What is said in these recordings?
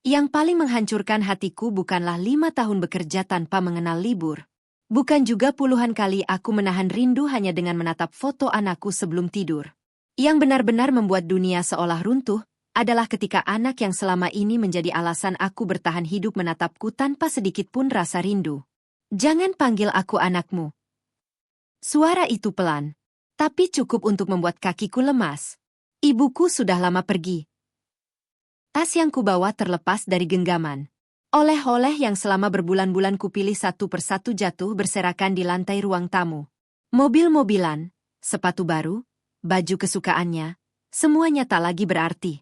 Yang paling menghancurkan hatiku bukanlah 5 tahun bekerja tanpa mengenal libur. Bukan juga puluhan kali aku menahan rindu hanya dengan menatap foto anakku sebelum tidur. Yang benar-benar membuat dunia seolah runtuh adalah ketika anak yang selama ini menjadi alasan aku bertahan hidup menatapku tanpa sedikit pun rasa rindu. Jangan panggil aku anakmu. Suara itu pelan, tapi cukup untuk membuat kakiku lemas. Ibuku sudah lama pergi. Tas yang kubawa terlepas dari genggaman. Oleh-oleh yang selama berbulan-bulan kupilih satu persatu jatuh berserakan di lantai ruang tamu. Mobil-mobilan, sepatu baru, baju kesukaannya, semuanya tak lagi berarti.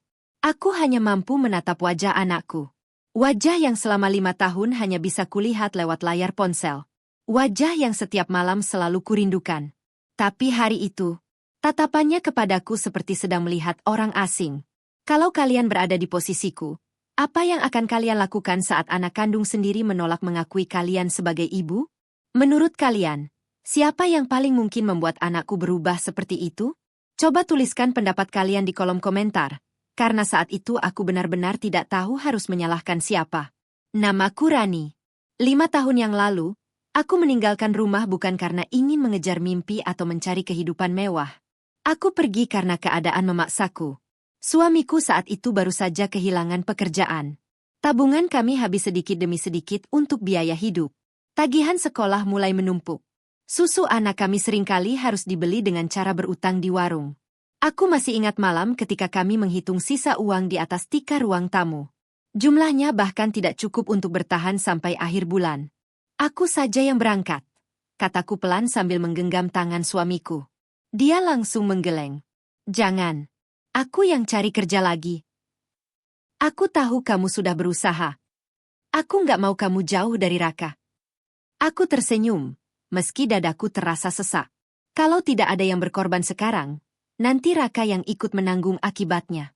Aku hanya mampu menatap wajah anakku. Wajah yang selama 5 tahun hanya bisa kulihat lewat layar ponsel. Wajah yang setiap malam selalu kurindukan. Tapi hari itu, tatapannya kepadaku seperti sedang melihat orang asing. Kalau kalian berada di posisiku, apa yang akan kalian lakukan saat anak kandung sendiri menolak mengakui kalian sebagai ibu? Menurut kalian, siapa yang paling mungkin membuat anakku berubah seperti itu? Coba tuliskan pendapat kalian di kolom komentar, karena saat itu aku benar-benar tidak tahu harus menyalahkan siapa. Namaku Rani. 5 tahun yang lalu, aku meninggalkan rumah bukan karena ingin mengejar mimpi atau mencari kehidupan mewah. Aku pergi karena keadaan memaksaku. Suamiku saat itu baru saja kehilangan pekerjaan. Tabungan kami habis sedikit demi sedikit untuk biaya hidup. Tagihan sekolah mulai menumpuk. Susu anak kami seringkali harus dibeli dengan cara berutang di warung. Aku masih ingat malam ketika kami menghitung sisa uang di atas tikar ruang tamu. Jumlahnya bahkan tidak cukup untuk bertahan sampai akhir bulan. Aku saja yang berangkat, kataku pelan sambil menggenggam tangan suamiku. Dia langsung menggeleng. Jangan. Aku yang cari kerja lagi. Aku tahu kamu sudah berusaha. Aku nggak mau kamu jauh dari Raka. Aku tersenyum, meski dadaku terasa sesak. Kalau tidak ada yang berkorban sekarang, nanti Raka yang ikut menanggung akibatnya.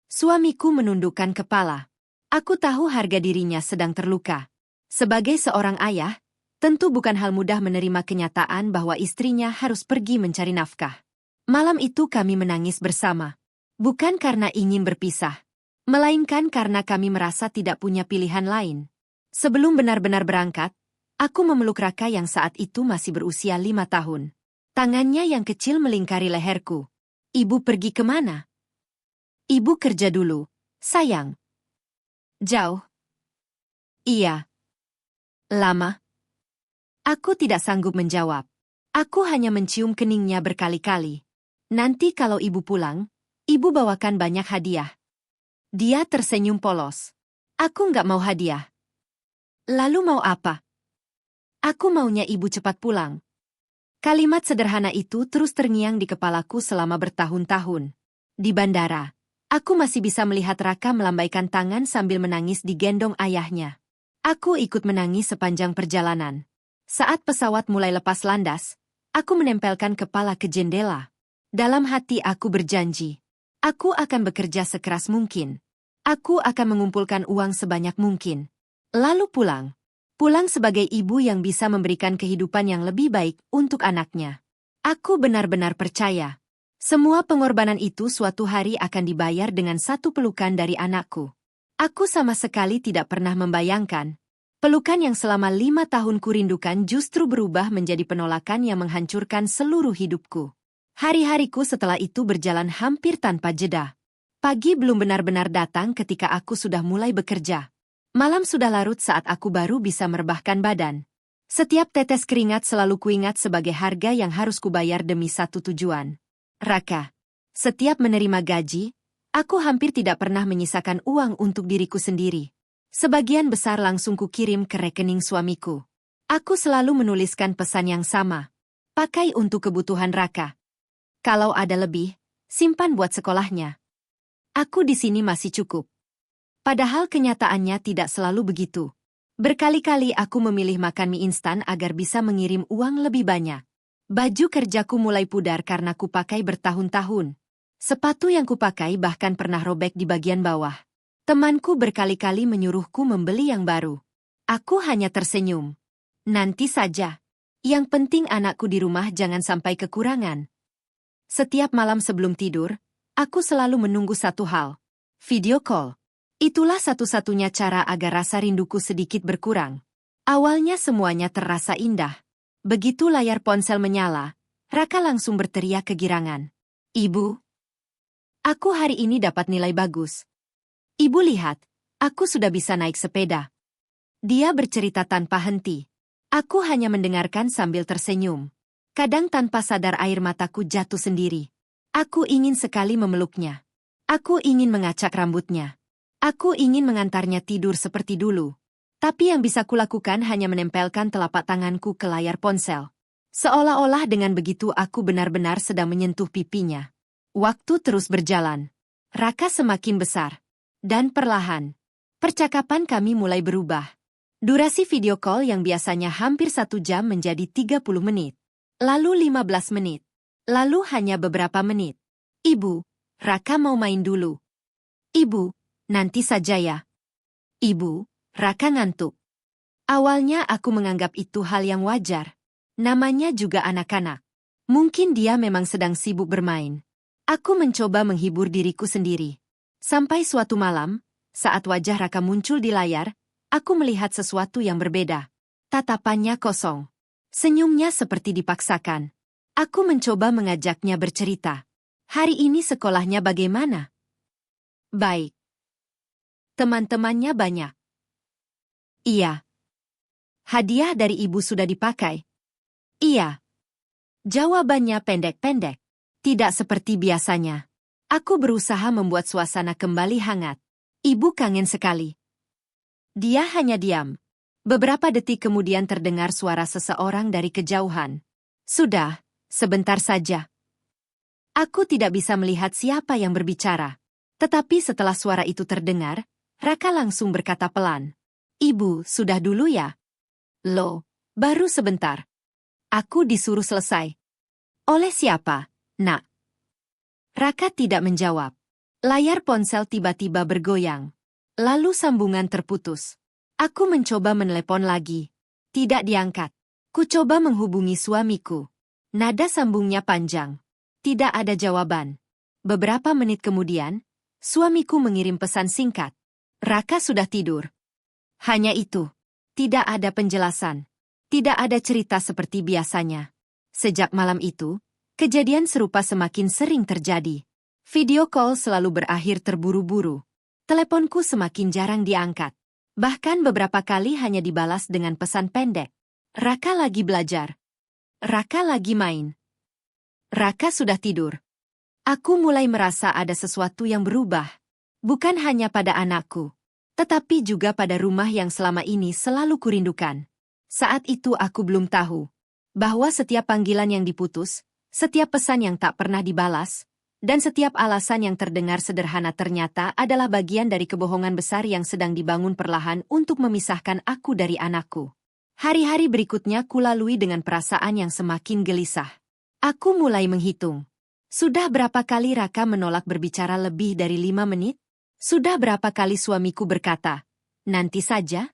Suamiku menundukkan kepala. Aku tahu harga dirinya sedang terluka. Sebagai seorang ayah, tentu bukan hal mudah menerima kenyataan bahwa istrinya harus pergi mencari nafkah. Malam itu kami menangis bersama. Bukan karena ingin berpisah, melainkan karena kami merasa tidak punya pilihan lain. Sebelum benar-benar berangkat, aku memeluk Raka yang saat itu masih berusia 5 tahun. Tangannya yang kecil melingkari leherku. Ibu pergi kemana? Ibu kerja dulu, sayang. Jauh? Iya. Lama? Aku tidak sanggup menjawab. Aku hanya mencium keningnya berkali-kali. Nanti kalau ibu pulang, ibu bawakan banyak hadiah. Dia tersenyum polos. Aku nggak mau hadiah. Lalu mau apa? Aku maunya ibu cepat pulang. Kalimat sederhana itu terus terngiang di kepalaku selama bertahun-tahun. Di bandara, aku masih bisa melihat Raka melambaikan tangan sambil menangis digendong ayahnya. Aku ikut menangis sepanjang perjalanan. Saat pesawat mulai lepas landas, aku menempelkan kepala ke jendela. Dalam hati aku berjanji. Aku akan bekerja sekeras mungkin. Aku akan mengumpulkan uang sebanyak mungkin. Lalu pulang. Pulang sebagai ibu yang bisa memberikan kehidupan yang lebih baik untuk anaknya. Aku benar-benar percaya. Semua pengorbanan itu suatu hari akan dibayar dengan satu pelukan dari anakku. Aku sama sekali tidak pernah membayangkan. Pelukan yang selama 5 tahun kurindukan justru berubah menjadi penolakan yang menghancurkan seluruh hidupku. Hari-hariku setelah itu berjalan hampir tanpa jeda. Pagi belum benar-benar datang ketika aku sudah mulai bekerja. Malam sudah larut saat aku baru bisa merebahkan badan. Setiap tetes keringat selalu kuingat sebagai harga yang harus kubayar demi satu tujuan. Raka. Setiap menerima gaji, aku hampir tidak pernah menyisakan uang untuk diriku sendiri. Sebagian besar langsung kukirim ke rekening suamiku. Aku selalu menuliskan pesan yang sama. Pakai untuk kebutuhan Raka. Kalau ada lebih, simpan buat sekolahnya. Aku di sini masih cukup. Padahal kenyataannya tidak selalu begitu. Berkali-kali aku memilih makan mie instan agar bisa mengirim uang lebih banyak. Baju kerjaku mulai pudar karena kupakai bertahun-tahun. Sepatu yang kupakai bahkan pernah robek di bagian bawah. Temanku berkali-kali menyuruhku membeli yang baru. Aku hanya tersenyum. Nanti saja. Yang penting anakku di rumah jangan sampai kekurangan. Setiap malam sebelum tidur, aku selalu menunggu satu hal. Video call. Itulah satu-satunya cara agar rasa rinduku sedikit berkurang. Awalnya semuanya terasa indah. Begitu layar ponsel menyala, Raka langsung berteriak kegirangan. Ibu, aku hari ini dapat nilai bagus. Ibu lihat, aku sudah bisa naik sepeda. Dia bercerita tanpa henti. Aku hanya mendengarkan sambil tersenyum. Kadang tanpa sadar air mataku jatuh sendiri. Aku ingin sekali memeluknya. Aku ingin mengacak rambutnya. Aku ingin mengantarnya tidur seperti dulu. Tapi yang bisa kulakukan hanya menempelkan telapak tanganku ke layar ponsel. Seolah-olah dengan begitu aku benar-benar sedang menyentuh pipinya. Waktu terus berjalan. Raka semakin besar. Dan perlahan, percakapan kami mulai berubah. Durasi video call yang biasanya hampir 1 jam menjadi 30 menit. Lalu 15 menit. Lalu hanya beberapa menit. Ibu, Raka mau main dulu. Ibu, nanti saja ya. Ibu, Raka ngantuk. Awalnya aku menganggap itu hal yang wajar. Namanya juga anak-anak. Mungkin dia memang sedang sibuk bermain. Aku mencoba menghibur diriku sendiri. Sampai suatu malam, saat wajah Raka muncul di layar, aku melihat sesuatu yang berbeda. Tatapannya kosong. Senyumnya seperti dipaksakan. Aku mencoba mengajaknya bercerita. Hari ini sekolahnya bagaimana? Baik. Teman-temannya banyak. Iya. Hadiah dari ibu sudah dipakai. Iya. Jawabannya pendek-pendek. Tidak seperti biasanya. Aku berusaha membuat suasana kembali hangat. Ibu kangen sekali. Dia hanya diam. Beberapa detik kemudian terdengar suara seseorang dari kejauhan. Sudah, sebentar saja. Aku tidak bisa melihat siapa yang berbicara. Tetapi setelah suara itu terdengar, Raka langsung berkata pelan. Ibu, sudah dulu ya? Loh, baru sebentar. Aku disuruh selesai. Oleh siapa, nak? Raka tidak menjawab. Layar ponsel tiba-tiba bergoyang. Lalu sambungan terputus. Aku mencoba menelepon lagi. Tidak diangkat. Ku coba menghubungi suamiku. Nada sambungnya panjang. Tidak ada jawaban. Beberapa menit kemudian, suamiku mengirim pesan singkat. Raka sudah tidur. Hanya itu. Tidak ada penjelasan. Tidak ada cerita seperti biasanya. Sejak malam itu, kejadian serupa semakin sering terjadi. Video call selalu berakhir terburu-buru. Teleponku semakin jarang diangkat. Bahkan beberapa kali hanya dibalas dengan pesan pendek. Raka lagi belajar. Raka lagi main. Raka sudah tidur. Aku mulai merasa ada sesuatu yang berubah. Bukan hanya pada anakku, tetapi juga pada rumah yang selama ini selalu kurindukan. Saat itu aku belum tahu bahwa setiap panggilan yang diputus, setiap pesan yang tak pernah dibalas, dan setiap alasan yang terdengar sederhana ternyata adalah bagian dari kebohongan besar yang sedang dibangun perlahan untuk memisahkan aku dari anakku. Hari-hari berikutnya kulalui dengan perasaan yang semakin gelisah. Aku mulai menghitung. Sudah berapa kali Raka menolak berbicara lebih dari 5 menit? Sudah berapa kali suamiku berkata, nanti saja?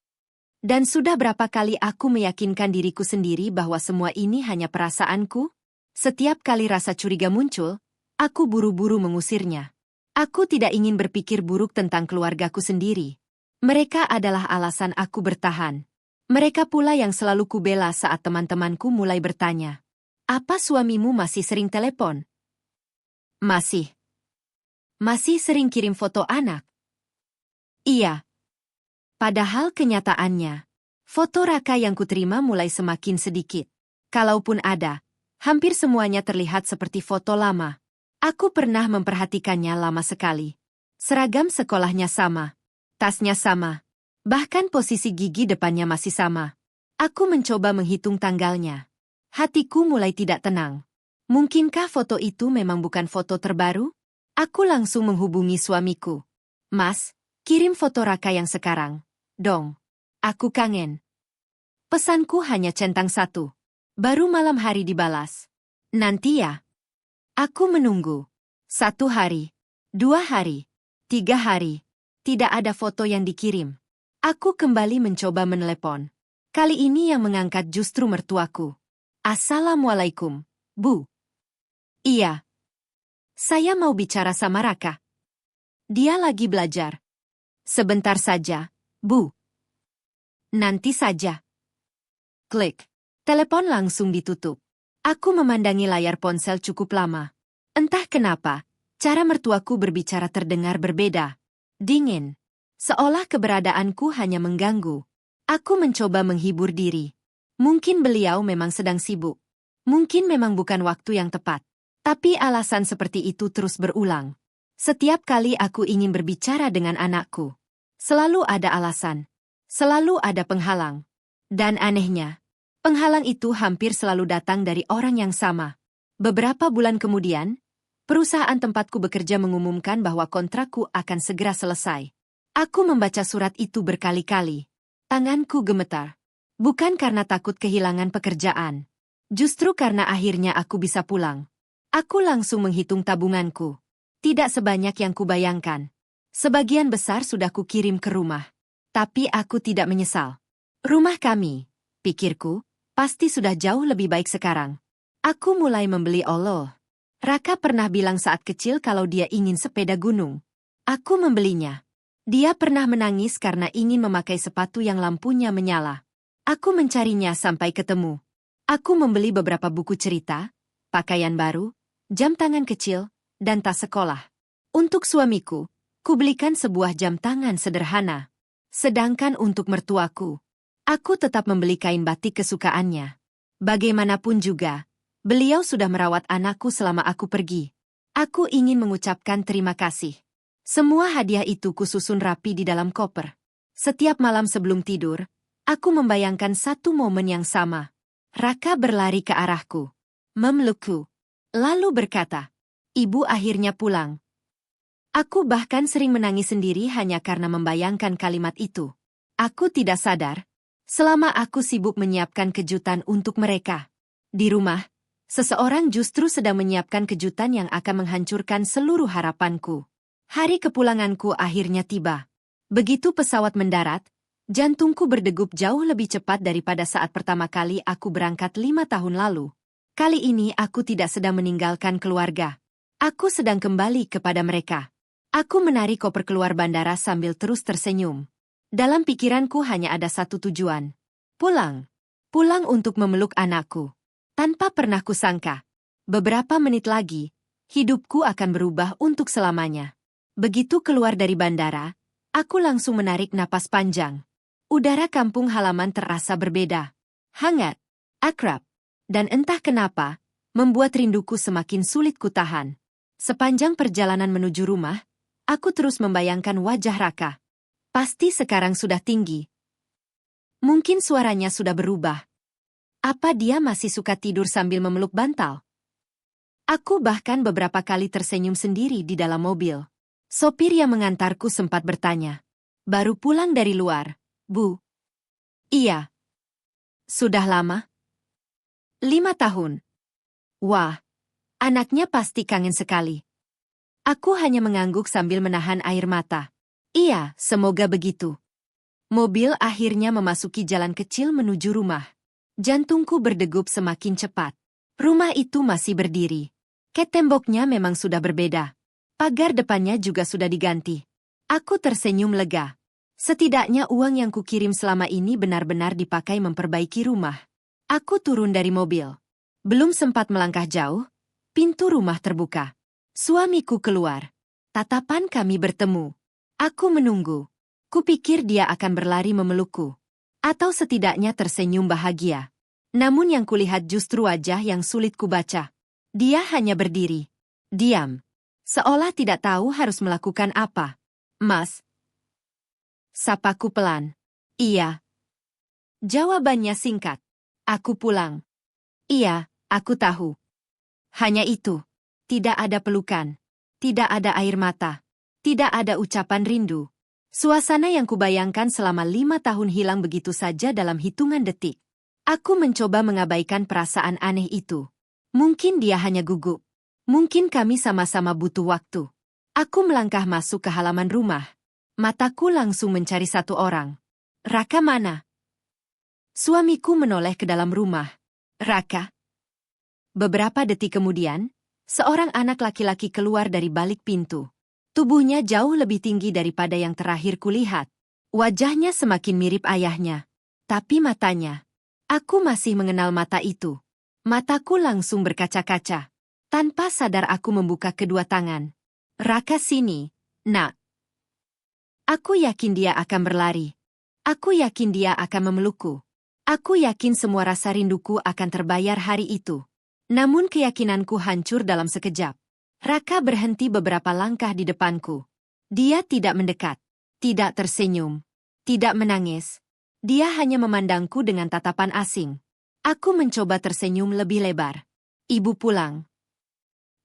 Dan sudah berapa kali aku meyakinkan diriku sendiri bahwa semua ini hanya perasaanku? Setiap kali rasa curiga muncul, aku buru-buru mengusirnya. Aku tidak ingin berpikir buruk tentang keluargaku sendiri. Mereka adalah alasan aku bertahan. Mereka pula yang selalu kubela saat teman-temanku mulai bertanya, apa suamimu masih sering telepon? Masih. Masih sering kirim foto anak? Iya. Padahal kenyataannya, foto Raka yang kuterima mulai semakin sedikit. Kalaupun ada, hampir semuanya terlihat seperti foto lama. Aku pernah memperhatikannya lama sekali. Seragam sekolahnya sama. Tasnya sama. Bahkan posisi gigi depannya masih sama. Aku mencoba menghitung tanggalnya. Hatiku mulai tidak tenang. Mungkinkah foto itu memang bukan foto terbaru? Aku langsung menghubungi suamiku. Mas, kirim foto Raka yang sekarang. Dong. Aku kangen. Pesanku hanya centang 1. Baru malam hari dibalas. Nanti ya. Aku menunggu. 1 hari. 2 hari. 3 hari. Tidak ada foto yang dikirim. Aku kembali mencoba menelepon. Kali ini yang mengangkat justru mertuaku. Assalamualaikum, Bu. Iya. Saya mau bicara sama Raka. Dia lagi belajar. Sebentar saja, Bu. Nanti saja. Klik. Telepon langsung ditutup. Aku memandangi layar ponsel cukup lama. Entah kenapa, cara mertuaku berbicara terdengar berbeda. Dingin. Seolah keberadaanku hanya mengganggu. Aku mencoba menghibur diri. Mungkin beliau memang sedang sibuk. Mungkin memang bukan waktu yang tepat. Tapi alasan seperti itu terus berulang. Setiap kali aku ingin berbicara dengan anakku, selalu ada alasan. Selalu ada penghalang. Dan anehnya, penghalang itu hampir selalu datang dari orang yang sama. Beberapa bulan kemudian, perusahaan tempatku bekerja mengumumkan bahwa kontrakku akan segera selesai. Aku membaca surat itu berkali-kali. Tanganku gemetar. Bukan karena takut kehilangan pekerjaan. Justru karena akhirnya aku bisa pulang. Aku langsung menghitung tabunganku. Tidak sebanyak yang kubayangkan. Sebagian besar sudah kukirim ke rumah. Tapi aku tidak menyesal. Rumah kami, pikirku, pasti sudah jauh lebih baik sekarang. Aku mulai membeli olol. Raka pernah bilang saat kecil kalau dia ingin sepeda gunung. Aku membelinya. Dia pernah menangis karena ingin memakai sepatu yang lampunya menyala. Aku mencarinya sampai ketemu. Aku membeli beberapa buku cerita, pakaian baru, jam tangan kecil, dan tas sekolah. Untuk suamiku, kubelikan sebuah jam tangan sederhana. Sedangkan untuk mertuaku, aku tetap membeli kain batik kesukaannya. Bagaimanapun juga, beliau sudah merawat anakku selama aku pergi. Aku ingin mengucapkan terima kasih. Semua hadiah itu kususun rapi di dalam koper. Setiap malam sebelum tidur, aku membayangkan satu momen yang sama. Raka berlari ke arahku, memelukku, lalu berkata, "Ibu akhirnya pulang." Aku bahkan sering menangis sendiri hanya karena membayangkan kalimat itu. Aku tidak sadar, selama aku sibuk menyiapkan kejutan untuk mereka. Di rumah, seseorang justru sedang menyiapkan kejutan yang akan menghancurkan seluruh harapanku. Hari kepulanganku akhirnya tiba. Begitu pesawat mendarat, jantungku berdegup jauh lebih cepat daripada saat pertama kali aku berangkat 5 tahun lalu. Kali ini aku tidak sedang meninggalkan keluarga. Aku sedang kembali kepada mereka. Aku menarik koper keluar bandara sambil terus tersenyum. Dalam pikiranku hanya ada satu tujuan. Pulang. Pulang untuk memeluk anakku. Tanpa pernah kusangka, beberapa menit lagi, hidupku akan berubah untuk selamanya. Begitu keluar dari bandara, aku langsung menarik napas panjang. Udara kampung halaman terasa berbeda. Hangat, akrab, dan entah kenapa, membuat rinduku semakin sulit kutahan. Sepanjang perjalanan menuju rumah, aku terus membayangkan wajah Raka. Pasti sekarang sudah tinggi. Mungkin suaranya sudah berubah. Apa dia masih suka tidur sambil memeluk bantal? Aku bahkan beberapa kali tersenyum sendiri di dalam mobil. Sopir yang mengantarku sempat bertanya, "Baru pulang dari luar, Bu?" "Iya." "Sudah lama?" 5 tahun. Wah, anaknya pasti kangen sekali. Aku hanya mengangguk sambil menahan air mata. Iya, semoga begitu. Mobil akhirnya memasuki jalan kecil menuju rumah. Jantungku berdegup semakin cepat. Rumah itu masih berdiri. Ket temboknya memang sudah berbeda. Pagar depannya juga sudah diganti. Aku tersenyum lega. Setidaknya uang yang kukirim selama ini benar-benar dipakai memperbaiki rumah. Aku turun dari mobil. Belum sempat melangkah jauh, pintu rumah terbuka. Suamiku keluar. Tatapan kami bertemu. Aku menunggu. Kupikir dia akan berlari memelukku. Atau setidaknya tersenyum bahagia. Namun yang kulihat justru wajah yang sulit kubaca. Dia hanya berdiri. Diam. Seolah tidak tahu harus melakukan apa. "Mas." Sapaku pelan. "Iya." Jawabannya singkat. "Aku pulang." "Iya, aku tahu." Hanya itu. Tidak ada pelukan. Tidak ada air mata. Tidak ada ucapan rindu. Suasana yang kubayangkan selama 5 tahun hilang begitu saja dalam hitungan detik. Aku mencoba mengabaikan perasaan aneh itu. Mungkin dia hanya gugup. Mungkin kami sama-sama butuh waktu. Aku melangkah masuk ke halaman rumah. Mataku langsung mencari satu orang. "Raka mana?" Suamiku menoleh ke dalam rumah. "Raka?" Beberapa detik kemudian, seorang anak laki-laki keluar dari balik pintu. Tubuhnya jauh lebih tinggi daripada yang terakhir kulihat. Wajahnya semakin mirip ayahnya. Tapi matanya, aku masih mengenal mata itu. Mataku langsung berkaca-kaca. Tanpa sadar aku membuka kedua tangan. Raka, sini, nak. Aku yakin dia akan berlari. Aku yakin dia akan memelukku. Aku yakin semua rasa rinduku akan terbayar hari itu. Namun keyakinanku hancur dalam sekejap. Raka berhenti beberapa langkah di depanku. Dia tidak mendekat, tidak tersenyum, tidak menangis. Dia hanya memandangku dengan tatapan asing. Aku mencoba tersenyum lebih lebar. Ibu pulang.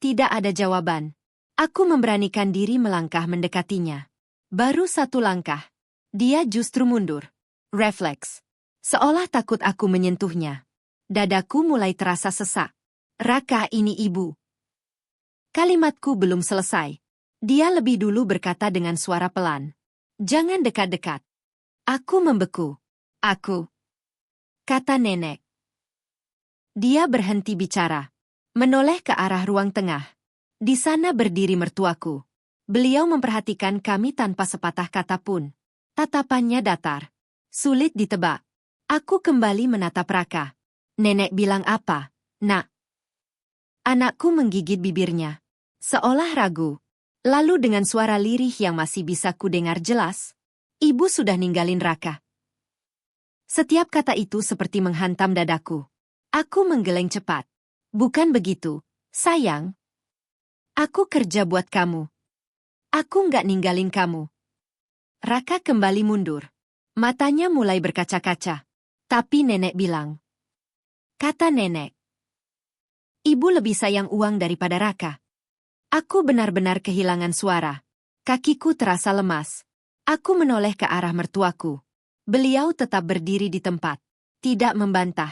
Tidak ada jawaban. Aku memberanikan diri melangkah mendekatinya. Baru satu langkah. Dia justru mundur. Refleks. Seolah takut aku menyentuhnya. Dadaku mulai terasa sesak. Raka, ini ibu. Kalimatku belum selesai. Dia lebih dulu berkata dengan suara pelan. Jangan dekat-dekat. Aku membeku. Aku. Kata nenek. Dia berhenti bicara. Menoleh ke arah ruang tengah. Di sana berdiri mertuaku. Beliau memperhatikan kami tanpa sepatah kata pun. Tatapannya datar. Sulit ditebak. Aku kembali menatap Raka. Nenek bilang apa, nak? Anakku menggigit bibirnya. Seolah ragu. Lalu dengan suara lirih yang masih bisa kudengar jelas, ibu sudah ninggalin Raka. Setiap kata itu seperti menghantam dadaku. Aku menggeleng cepat. Bukan begitu, sayang. Aku kerja buat kamu. Aku nggak ninggalin kamu. Raka kembali mundur. Matanya mulai berkaca-kaca. Tapi nenek bilang. Kata nenek. Ibu lebih sayang uang daripada Raka. Aku benar-benar kehilangan suara. Kakiku terasa lemas. Aku menoleh ke arah mertuaku. Beliau tetap berdiri di tempat. Tidak membantah.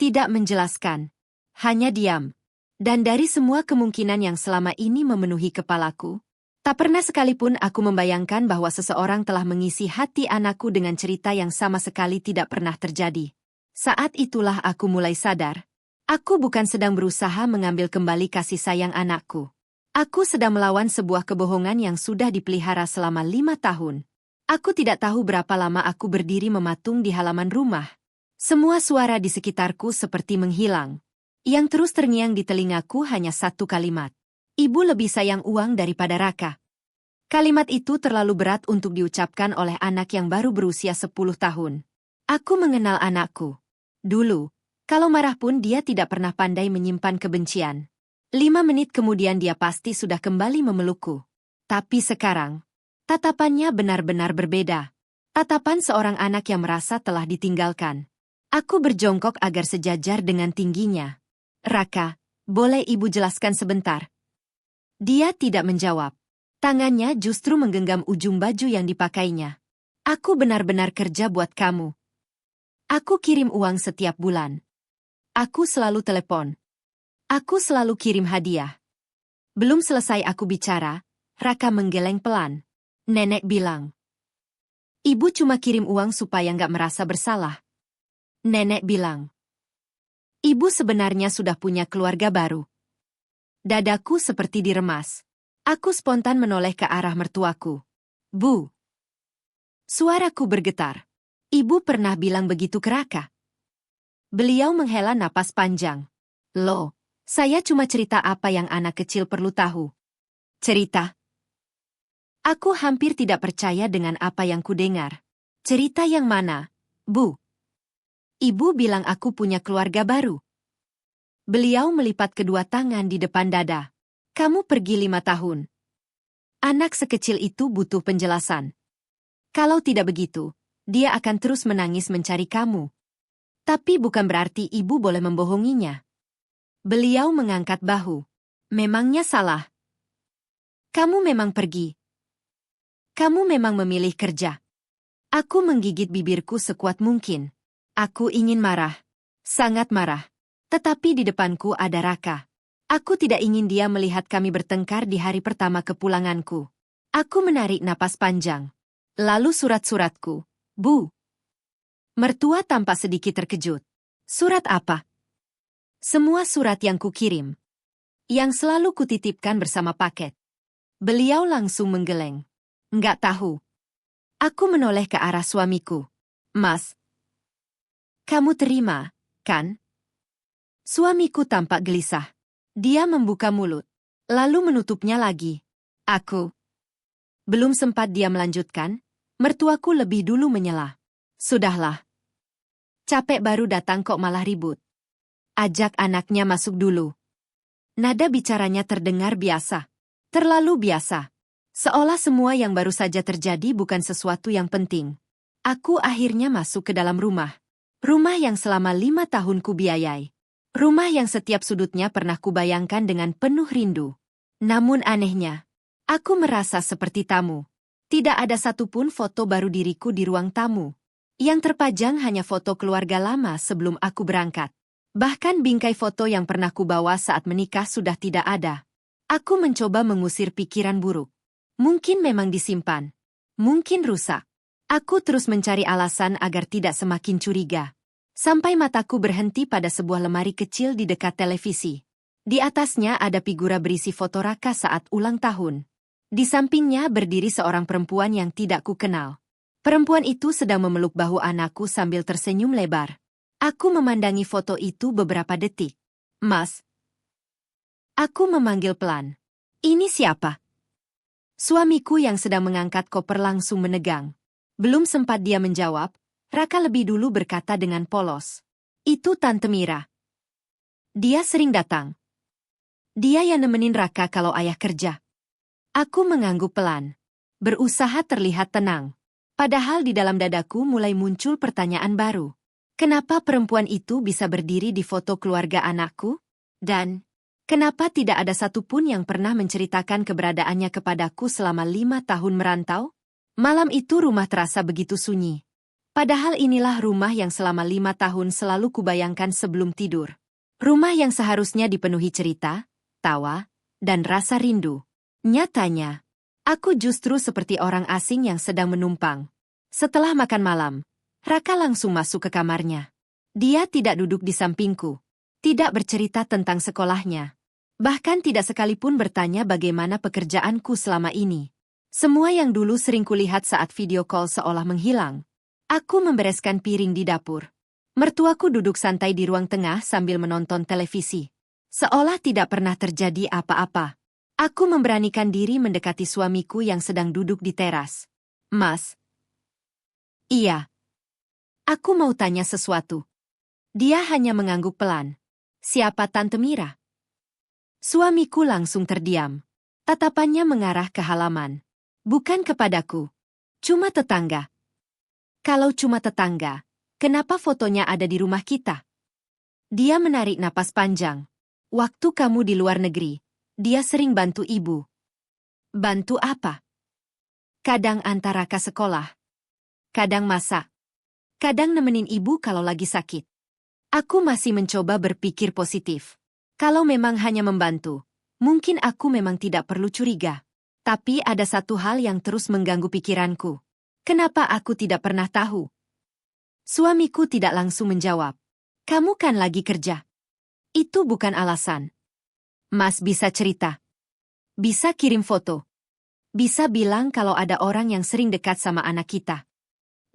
Tidak menjelaskan. Hanya diam. Dan dari semua kemungkinan yang selama ini memenuhi kepalaku, tak pernah sekalipun aku membayangkan bahwa seseorang telah mengisi hati anakku dengan cerita yang sama sekali tidak pernah terjadi. Saat itulah aku mulai sadar. Aku bukan sedang berusaha mengambil kembali kasih sayang anakku. Aku sedang melawan sebuah kebohongan yang sudah dipelihara selama 5 tahun. Aku tidak tahu berapa lama aku berdiri mematung di halaman rumah. Semua suara di sekitarku seperti menghilang. Yang terus terngiang di telingaku hanya satu kalimat. Ibu lebih sayang uang daripada Raka. Kalimat itu terlalu berat untuk diucapkan oleh anak yang baru berusia 10 tahun. Aku mengenal anakku. Dulu, kalau marah pun dia tidak pernah pandai menyimpan kebencian. 5 menit kemudian dia pasti sudah kembali memelukku. Tapi sekarang, tatapannya benar-benar berbeda. Tatapan seorang anak yang merasa telah ditinggalkan. Aku berjongkok agar sejajar dengan tingginya. Raka, boleh ibu jelaskan sebentar? Dia tidak menjawab. Tangannya justru menggenggam ujung baju yang dipakainya. Aku benar-benar kerja buat kamu. Aku kirim uang setiap bulan. Aku selalu telepon. Aku selalu kirim hadiah. Belum selesai aku bicara, Raka menggeleng pelan. Nenek bilang. Ibu cuma kirim uang supaya nggak merasa bersalah. Nenek bilang. Ibu sebenarnya sudah punya keluarga baru. Dadaku seperti diremas. Aku spontan menoleh ke arah mertuaku. Bu. Suaraku bergetar. Ibu pernah bilang begitu ke Raka. Beliau menghela napas panjang. Loh. Saya cuma cerita apa yang anak kecil perlu tahu. Cerita? Aku hampir tidak percaya dengan apa yang kudengar. Cerita yang mana, Bu? Ibu bilang aku punya keluarga baru. Beliau melipat kedua tangan di depan dada. Kamu pergi 5 tahun. Anak sekecil itu butuh penjelasan. Kalau tidak begitu, dia akan terus menangis mencari kamu. Tapi bukan berarti ibu boleh membohonginya. Beliau mengangkat bahu. Memangnya salah? Kamu memang pergi. Kamu memang memilih kerja. Aku menggigit bibirku sekuat mungkin. Aku ingin marah. Sangat marah. Tetapi di depanku ada Raka. Aku tidak ingin dia melihat kami bertengkar di hari pertama kepulanganku. Aku menarik napas panjang. Lalu surat-suratku. Bu. Mertua tampak sedikit terkejut. Surat apa? Semua surat yang kukirim. Yang selalu kutitipkan bersama paket. Beliau langsung menggeleng. Nggak tahu. Aku menoleh ke arah suamiku. Mas, kamu terima, kan? Suamiku tampak gelisah. Dia membuka mulut, lalu menutupnya lagi. Aku. Belum sempat dia melanjutkan, mertuaku lebih dulu menyela. Sudahlah. Capek baru datang kok malah ribut. Ajak anaknya masuk dulu. Nada bicaranya terdengar biasa. Terlalu biasa. Seolah semua yang baru saja terjadi bukan sesuatu yang penting. Aku akhirnya masuk ke dalam rumah. Rumah yang selama 5 tahun kubiayai. Rumah yang setiap sudutnya pernah kubayangkan dengan penuh rindu. Namun anehnya, aku merasa seperti tamu. Tidak ada satupun foto baru diriku di ruang tamu. Yang terpajang hanya foto keluarga lama sebelum aku berangkat. Bahkan bingkai foto yang pernah kubawa saat menikah sudah tidak ada. Aku mencoba mengusir pikiran buruk. Mungkin memang disimpan. Mungkin rusak. Aku terus mencari alasan agar tidak semakin curiga. Sampai mataku berhenti pada sebuah lemari kecil di dekat televisi. Di atasnya ada figura berisi foto Raka saat ulang tahun. Di sampingnya berdiri seorang perempuan yang tidak kukenal. Perempuan itu sedang memeluk bahu anakku sambil tersenyum lebar. Aku memandangi foto itu beberapa detik. Mas. Aku memanggil pelan. Ini siapa? Suamiku yang sedang mengangkat koper langsung menegang. Belum sempat dia menjawab, Raka lebih dulu berkata dengan polos. Itu Tante Mira. Dia sering datang. Dia yang nemenin Raka kalau ayah kerja. Aku mengangguk pelan. Berusaha terlihat tenang. Padahal di dalam dadaku mulai muncul pertanyaan baru. Kenapa perempuan itu bisa berdiri di foto keluarga anakku? Dan, kenapa tidak ada satupun yang pernah menceritakan keberadaannya kepadaku selama 5 tahun merantau? Malam itu rumah terasa begitu sunyi. Padahal inilah rumah yang selama 5 tahun selalu kubayangkan sebelum tidur. Rumah yang seharusnya dipenuhi cerita, tawa, dan rasa rindu. Nyatanya, aku justru seperti orang asing yang sedang menumpang. Setelah makan malam, Raka langsung masuk ke kamarnya. Dia tidak duduk di sampingku. Tidak bercerita tentang sekolahnya. Bahkan tidak sekalipun bertanya bagaimana pekerjaanku selama ini. Semua yang dulu sering kulihat saat video call seolah menghilang. Aku membereskan piring di dapur. Mertuaku duduk santai di ruang tengah sambil menonton televisi. Seolah tidak pernah terjadi apa-apa. Aku memberanikan diri mendekati suamiku yang sedang duduk di teras. Mas. Iya. Aku mau tanya sesuatu. Dia hanya mengangguk pelan. Siapa Tante Mira? Suamiku langsung terdiam. Tatapannya mengarah ke halaman. Bukan kepadaku. Cuma tetangga. Kalau cuma tetangga, kenapa fotonya ada di rumah kita? Dia menarik napas panjang. Waktu kamu di luar negeri, dia sering bantu ibu. Bantu apa? Kadang antar Raka sekolah. Kadang masak. Kadang nemenin ibu kalau lagi sakit. Aku masih mencoba berpikir positif. Kalau memang hanya membantu, mungkin aku memang tidak perlu curiga. Tapi ada satu hal yang terus mengganggu pikiranku. Kenapa aku tidak pernah tahu? Suamiku tidak langsung menjawab. Kamu kan lagi kerja. Itu bukan alasan. Mas bisa cerita. Bisa kirim foto. Bisa bilang kalau ada orang yang sering dekat sama anak kita.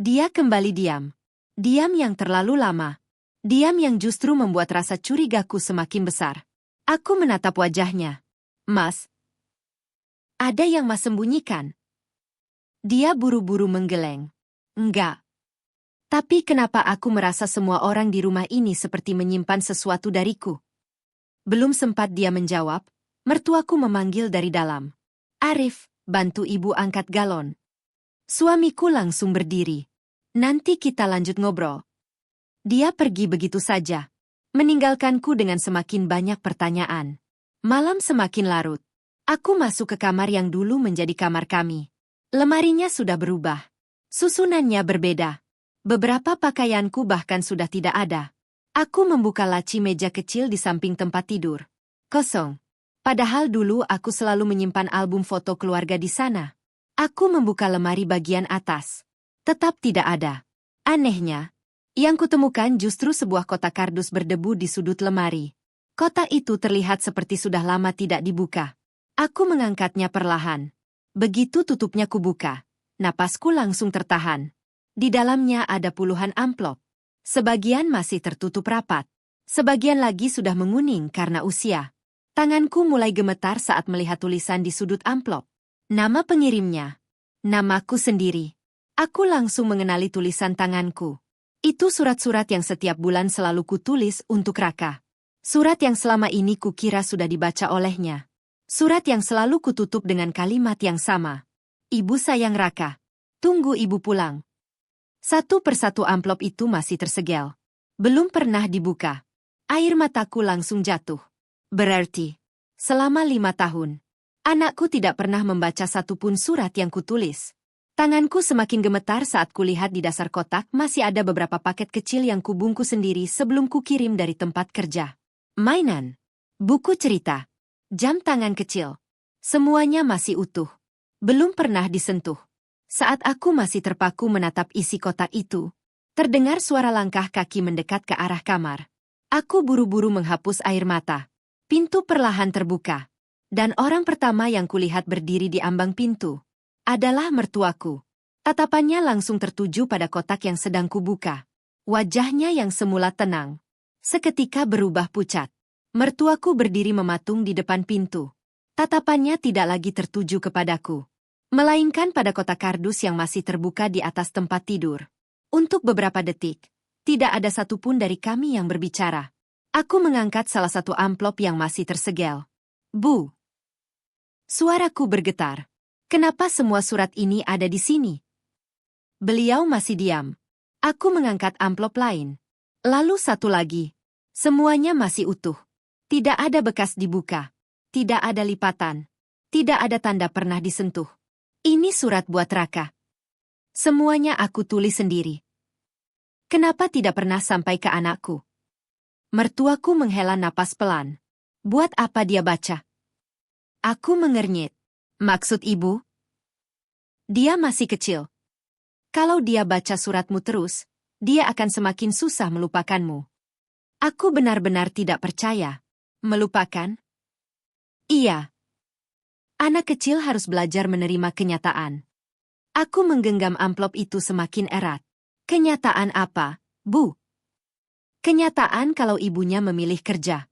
Dia kembali diam. Diam yang terlalu lama. Diam yang justru membuat rasa curigaku semakin besar. Aku menatap wajahnya. Mas, ada yang Mas sembunyikan? Dia buru-buru menggeleng. Enggak. Tapi kenapa aku merasa semua orang di rumah ini seperti menyimpan sesuatu dariku? Belum sempat dia menjawab, mertuaku memanggil dari dalam. Arif, bantu ibu angkat galon. Suamiku langsung berdiri. Nanti kita lanjut ngobrol. Dia pergi begitu saja, meninggalkanku dengan semakin banyak pertanyaan. Malam semakin larut. Aku masuk ke kamar yang dulu menjadi kamar kami. Lemarinya sudah berubah. Susunannya berbeda. Beberapa pakaianku bahkan sudah tidak ada. Aku membuka laci meja kecil di samping tempat tidur. Kosong. Padahal dulu aku selalu menyimpan album foto keluarga di sana. Aku membuka lemari bagian atas. Tetap tidak ada. Anehnya, yang kutemukan justru sebuah kotak kardus berdebu di sudut lemari. Kotak itu terlihat seperti sudah lama tidak dibuka. Aku mengangkatnya perlahan. Begitu tutupnya kubuka, napasku langsung tertahan. Di dalamnya ada puluhan amplop. Sebagian masih tertutup rapat. Sebagian lagi sudah menguning karena usia. Tanganku mulai gemetar saat melihat tulisan di sudut amplop. Nama pengirimnya. Namaku sendiri. Aku langsung mengenali tulisan tanganku. Itu surat-surat yang setiap bulan selalu kutulis untuk Raka. Surat yang selama ini kukira sudah dibaca olehnya. Surat yang selalu kututup dengan kalimat yang sama. Ibu sayang Raka. Tunggu ibu pulang. Satu persatu amplop itu masih tersegel. Belum pernah dibuka. Air mataku langsung jatuh. Berarti, selama 5 tahun, anakku tidak pernah membaca satupun surat yang kutulis. Tanganku semakin gemetar saat kulihat di dasar kotak masih ada beberapa paket kecil yang kubungkus sendiri sebelum kukirim dari tempat kerja. Mainan, buku cerita, jam tangan kecil. Semuanya masih utuh. Belum pernah disentuh. Saat aku masih terpaku menatap isi kotak itu, terdengar suara langkah kaki mendekat ke arah kamar. Aku buru-buru menghapus air mata. Pintu perlahan terbuka. Dan orang pertama yang kulihat berdiri di ambang pintu adalah mertuaku. Tatapannya langsung tertuju pada kotak yang sedang kubuka. Wajahnya yang semula tenang seketika berubah pucat. Mertuaku berdiri mematung di depan pintu. Tatapannya tidak lagi tertuju kepadaku, melainkan pada kotak kardus yang masih terbuka di atas tempat tidur. Untuk beberapa detik, tidak ada satupun dari kami yang berbicara. Aku mengangkat salah satu amplop yang masih tersegel. Bu! Suaraku bergetar. Kenapa semua surat ini ada di sini? Beliau masih diam. Aku mengangkat amplop lain. Lalu satu lagi. Semuanya masih utuh. Tidak ada bekas dibuka. Tidak ada lipatan. Tidak ada tanda pernah disentuh. Ini surat buat Raka. Semuanya aku tulis sendiri. Kenapa tidak pernah sampai ke anakku? Mertuaku menghela napas pelan. Buat apa dia baca? Aku mengernyit. Maksud ibu? Dia masih kecil. Kalau dia baca suratmu terus, dia akan semakin susah melupakanmu. Aku benar-benar tidak percaya. Melupakan? Iya. Anak kecil harus belajar menerima kenyataan. Aku menggenggam amplop itu semakin erat. Kenyataan apa, Bu? Kenyataan kalau ibunya memilih kerja.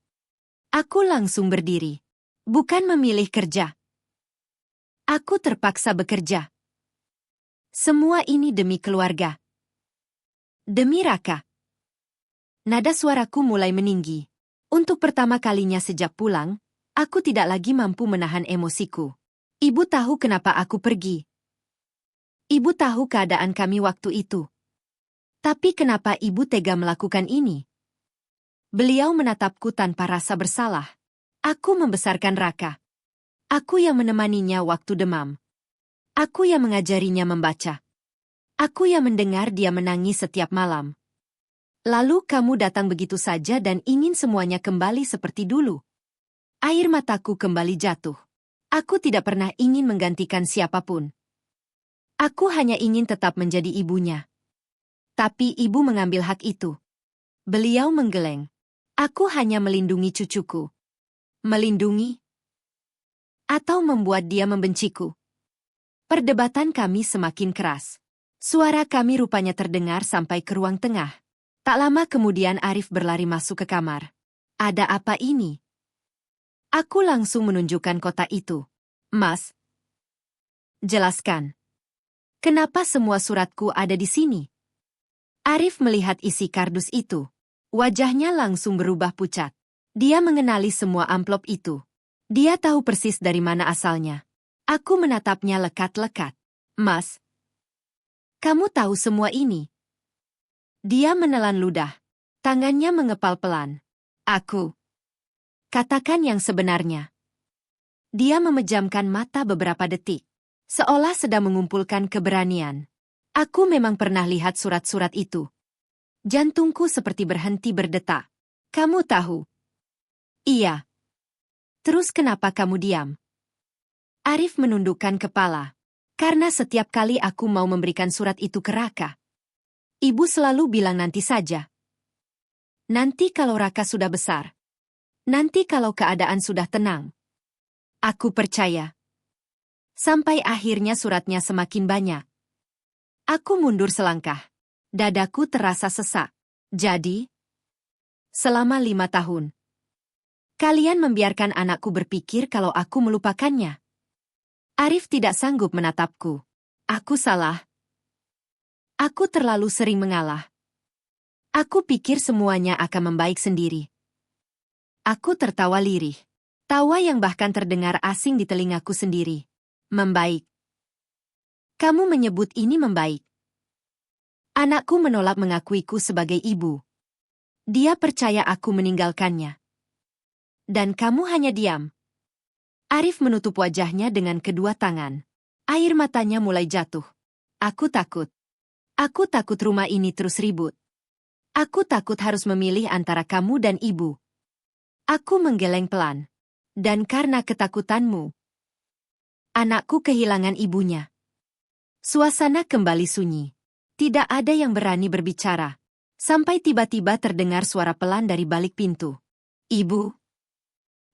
Aku langsung berdiri. Bukan memilih kerja. Aku terpaksa bekerja. Semua ini demi keluarga. Demi Raka. Nada suaraku mulai meninggi. Untuk pertama kalinya sejak pulang, aku tidak lagi mampu menahan emosiku. Ibu tahu kenapa aku pergi. Ibu tahu keadaan kami waktu itu. Tapi kenapa ibu tega melakukan ini? Beliau menatapku tanpa rasa bersalah. Aku membesarkan Raka. Aku yang menemaninya waktu demam. Aku yang mengajarinya membaca. Aku yang mendengar dia menangis setiap malam. Lalu kamu datang begitu saja dan ingin semuanya kembali seperti dulu. Air mataku kembali jatuh. Aku tidak pernah ingin menggantikan siapapun. Aku hanya ingin tetap menjadi ibunya. Tapi ibu mengambil hak itu. Beliau menggeleng. Aku hanya melindungi cucuku. Melindungi? Atau membuat dia membenciku? Perdebatan kami semakin keras. Suara kami rupanya terdengar sampai ke ruang tengah. Tak lama kemudian Arif berlari masuk ke kamar. Ada apa ini? Aku langsung menunjukkan kotak itu. Mas, jelaskan. Kenapa semua suratku ada di sini? Arif melihat isi kardus itu. Wajahnya langsung berubah pucat. Dia mengenali semua amplop itu. Dia tahu persis dari mana asalnya. Aku menatapnya lekat-lekat. Mas, kamu tahu semua ini? Dia menelan ludah. Tangannya mengepal pelan. Aku. Katakan yang sebenarnya. Dia memejamkan mata beberapa detik. Seolah sedang mengumpulkan keberanian. Aku memang pernah lihat surat-surat itu. Jantungku seperti berhenti berdetak. Kamu tahu? Iya. Terus kenapa kamu diam? Arif menundukkan kepala. Karena setiap kali aku mau memberikan surat itu ke Raka, ibu selalu bilang nanti saja. Nanti kalau Raka sudah besar. Nanti kalau keadaan sudah tenang. Aku percaya. Sampai akhirnya suratnya semakin banyak. Aku mundur selangkah. Dadaku terasa sesak. Jadi, selama 5 tahun, kalian membiarkan anakku berpikir kalau aku melupakannya. Arif tidak sanggup menatapku. Aku salah. Aku terlalu sering mengalah. Aku pikir semuanya akan membaik sendiri. Aku tertawa lirih. Tawa yang bahkan terdengar asing di telingaku sendiri. Membaik. Kamu menyebut ini membaik. Anakku menolak mengakuiku sebagai ibu. Dia percaya aku meninggalkannya. Dan kamu hanya diam. Arif menutup wajahnya dengan kedua tangan. Air matanya mulai jatuh. Aku takut. Aku takut rumah ini terus ribut. Aku takut harus memilih antara kamu dan ibu. Aku menggeleng pelan. Dan karena ketakutanmu, anakku kehilangan ibunya. Suasana kembali sunyi. Tidak ada yang berani berbicara. Sampai tiba-tiba terdengar suara pelan dari balik pintu. Ibu.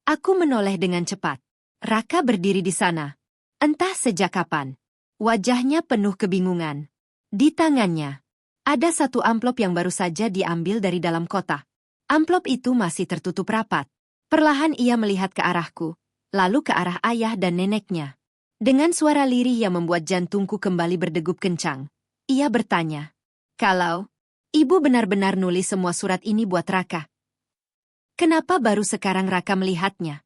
Aku menoleh dengan cepat. Raka berdiri di sana. Entah sejak kapan. Wajahnya penuh kebingungan. Di tangannya, ada satu amplop yang baru saja diambil dari dalam kotak. Amplop itu masih tertutup rapat. Perlahan ia melihat ke arahku, lalu ke arah ayah dan neneknya. Dengan suara lirih yang membuat jantungku kembali berdegup kencang, ia bertanya, "Kalau ibu benar-benar nulis semua surat ini buat Raka, kenapa baru sekarang Raka melihatnya?"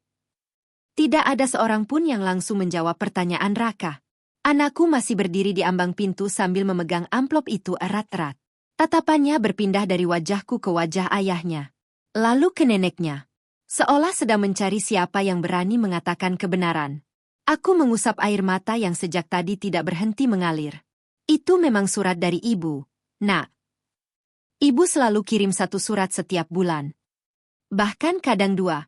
Tidak ada seorang pun yang langsung menjawab pertanyaan Raka. Anakku masih berdiri di ambang pintu sambil memegang amplop itu erat-erat. Tatapannya berpindah dari wajahku ke wajah ayahnya, lalu ke neneknya. Seolah sedang mencari siapa yang berani mengatakan kebenaran. Aku mengusap air mata yang sejak tadi tidak berhenti mengalir. Itu memang surat dari ibu, Nak. Ibu selalu kirim satu surat setiap bulan. Bahkan kadang 2.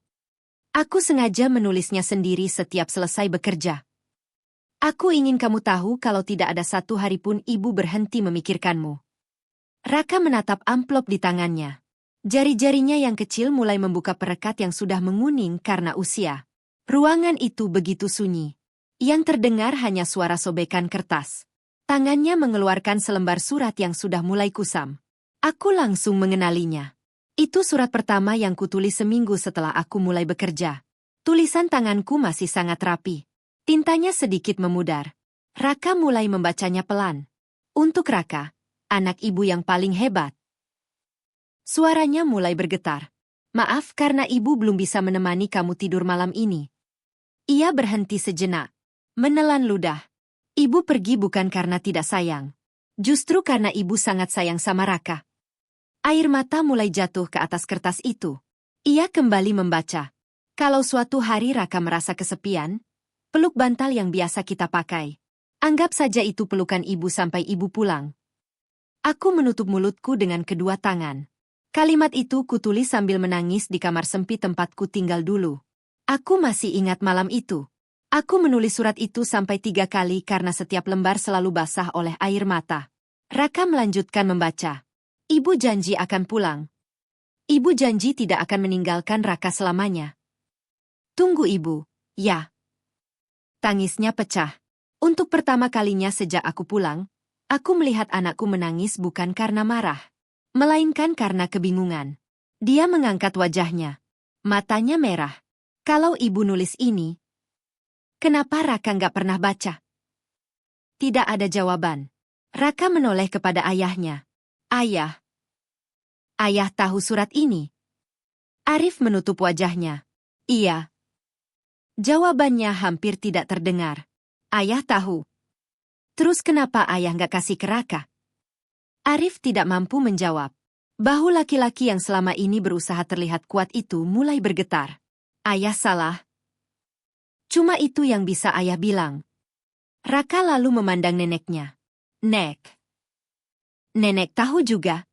Aku sengaja menulisnya sendiri setiap selesai bekerja. Aku ingin kamu tahu kalau tidak ada satu hari pun ibu berhenti memikirkanmu. Raka menatap amplop di tangannya. Jari-jarinya yang kecil mulai membuka perekat yang sudah menguning karena usia. Ruangan itu begitu sunyi. Yang terdengar hanya suara sobekan kertas. Tangannya mengeluarkan selembar surat yang sudah mulai kusam. Aku langsung mengenalinya. Itu surat pertama yang kutulis seminggu setelah aku mulai bekerja. Tulisan tanganku masih sangat rapi. Tintanya sedikit memudar. Raka mulai membacanya pelan. Untuk Raka, anak ibu yang paling hebat. Suaranya mulai bergetar. Maaf karena ibu belum bisa menemani kamu tidur malam ini. Ia berhenti sejenak. Menelan ludah. Ibu pergi bukan karena tidak sayang. Justru karena ibu sangat sayang sama Raka. Air mata mulai jatuh ke atas kertas itu. Ia kembali membaca. Kalau suatu hari Raka merasa kesepian, peluk bantal yang biasa kita pakai. Anggap saja itu pelukan ibu sampai ibu pulang. Aku menutup mulutku dengan kedua tangan. Kalimat itu kutulis sambil menangis di kamar sempit tempatku tinggal dulu. Aku masih ingat malam itu. Aku menulis surat itu sampai 3 kali karena setiap lembar selalu basah oleh air mata. Raka melanjutkan membaca. Ibu janji akan pulang. Ibu janji tidak akan meninggalkan Raka selamanya. Tunggu ibu, ya. Tangisnya pecah. Untuk pertama kalinya sejak aku pulang, aku melihat anakku menangis bukan karena marah, melainkan karena kebingungan. Dia mengangkat wajahnya. Matanya merah. Kalau ibu nulis ini, kenapa Raka nggak pernah baca? Tidak ada jawaban. Raka menoleh kepada ayahnya. Ayah. Ayah tahu surat ini? Arif menutup wajahnya. Iya. Jawabannya hampir tidak terdengar. Ayah tahu. Terus kenapa ayah nggak kasih ke Raka? Arif tidak mampu menjawab. Bahu laki-laki yang selama ini berusaha terlihat kuat itu mulai bergetar. Ayah salah. Cuma itu yang bisa ayah bilang. Raka lalu memandang neneknya. Nek. Nenek tahu juga.